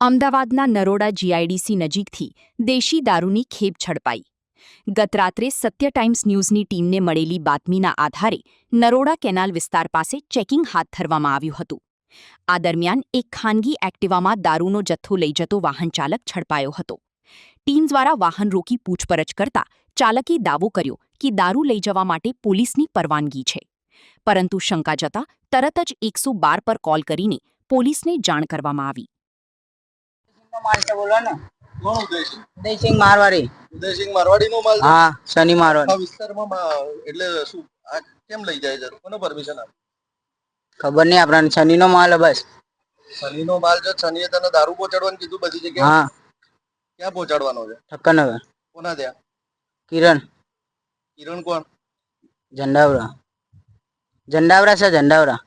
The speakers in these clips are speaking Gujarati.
અમદાવાદના નરોડા જીઆઈડીસી નજીકથી દેશી દારૂની ખેપ ઝડપાઈ. ગત રાત્રે સત્ય ટાઈમ્સ ન્યૂઝની ટીમને મળેલી બાતમીના આધારે નરોડા કેનાલ વિસ્તાર પાસે ચેકિંગ હાથ ધરવામાં આવ્યું હતું. આ દરમિયાન એક ખાનગી એક્ટિવામાં દારૂનો જથ્થો લઈ જતો વાહન ચાલક ઝડપાયો હતો. ટીમ દ્વારા વાહન રોકી પૂછપરછ કરતા ચાલકે દાવો કર્યો કે દારૂ લઈ જવા માટે પોલીસની પરવાનગી છે. પરંતુ શંકા જતા તરત જ 112 પર કોલ કરીને પોલીસને જાણ કરવામાં આવી. माल से बोलो ना। कौन उदयसिंह? उदयसिंह मारवाड़ी। ઉદયસિંહ મારવાડી નો માલ છે? हाँ शनि मारवाड़ी। આ વિસ્તારમાં એટલે શું આ કેમ લઈ જાય છે? કોને પરમિશન આપી? खबर नहीं आपने शनि नो माल है बस। શનિનો માલ છે, શનિએ તને દારૂ પહોંચાડવાનું કીધું બધી જગ્યાએ? हाँ ક્યાં પહોંચાડવાનો છે? ठक्कर नगर। કોના ત્યાં? किरण કિરણ કોણ? झंडावरा झंडावरा से झंडावरा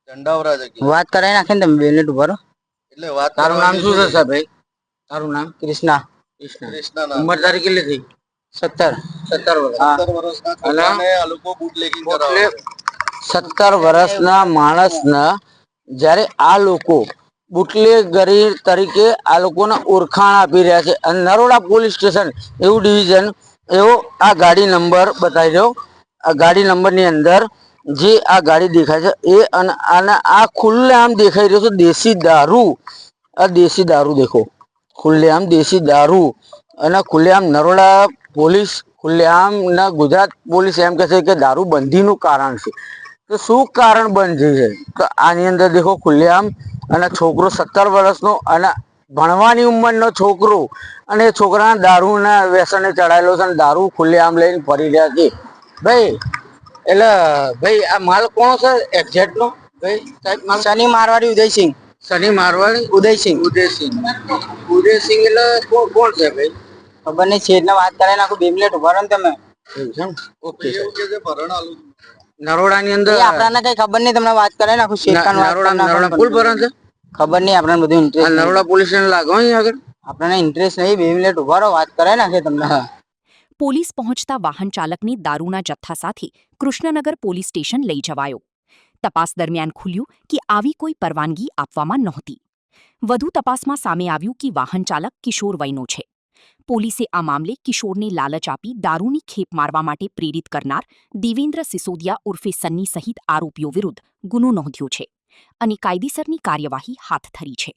ઝંડાવરા છે કિરણ. बात कराए नाखे तुम बेनेट उभरो। એટલે વાત तारू नाम કરવાની શું છે છે. સાહેબ? तारू नाम कृष्णा। કૃષ્ણા નામ. उम्र तारीख કેટલી થઈ? 17 વર્ષ। 17 વર્ષના છોકરાને આ લોકો બુટલેગિંગ કરાવે છે. 17 વર્ષના માણસના જ્યારે આ લોકો બુટલેગરી તરીકે આ લોકોને ઓળખાણ આપી રહ્યા છે અને નરોડા પોલીસ સ્ટેશન એવું ડિવિઝન એવો આ ગાડી નંબર બતાવી રહ્યો. આ ગાડી નંબરની અંદર જે આ ગાડી દેખાય છે એ અને આ ખુલ્લેઆમ દેખાઈ રહ્યો છે દેશી દારૂ. આ દેશી દારૂ દેખો, ખુલ્લેઆમ દેશી દારૂ અને ખુલ્લેઆમ નરોડા પોલીસ ખુલ્લેઆમ ના ગુજરાત પોલીસ એમ કહે છે કે દારૂ બંધીનું કારણ છે. તો શું કારણ બંધ છે? તો આની અંદર દેખો ખુલ્લેઆમ અને છોકરો 17 વર્ષનો અને ભણવાની ઉંમરનો છોકરો અને એ છોકરાના દારૂના વ્યસને ચડાયેલો છે અને દારૂ ખુલ્લેઆમ લઈને ફરી રહ્યા છે. ભાઈ એટલે ભાઈ આ માલ કોણ છે એક્ઝેક્ટ નો? ભાઈ સાહેબ માલ શનિ મારવાડી ઉદયસિંહ। શનિ મારવાડી ઉદયસિંહ। ઉદયસિંહ એટલે કોણ છે ભાઈ? ખબર નહીં, શેઠને વાત કરાય નાખું 2 મિનિટ ઉભા રહો ને તમે। ઓકે એવું કે છે ભરણ આલું. નરોડાની અંદર આપણને કઈ ખબર નહીં, તમને વાત કરાય નાખું શેઠ નરોડા ફૂલ ભરણ છે? ખબર નહીં, આપણને બધું ઇન્ટરેસ્ટ નરોડા પોલીસ સ્ટેશન લાગો અહીં આગળ આપણને ઇન્ટરેસ્ટ નહીં। 2 મિનિટ ઉભા રહો, વાત કરાય નાખે તમને। પોલીસ પહોંચતા વાહન ચાલકને દારૂના જથ્થા સાથે કૃષ્ણનગર પોલીસ સ્ટેશન લઈ જવાયો. તપાસ દરમિયાન ખુલ્યું કે આવી કોઈ પરવાનગી આપવામાં નહોતી. વધુ તપાસમાં સામે આવ્યું કે વાહન ચાલક કિશોર વયનો છે. પોલીસે આ મામલે કિશોરને લાલચ આપી દારૂની ખેપ મારવા માટે પ્રેરિત કરનાર દેવેન્દ્ર સિસોદિયા ઉર્ફે સન્ની સહિત આરોપીઓ વિરુદ્ધ ગુનો નોંધ્યો છે અને કાયદેસરની કાર્યવાહી હાથ ધરી છે.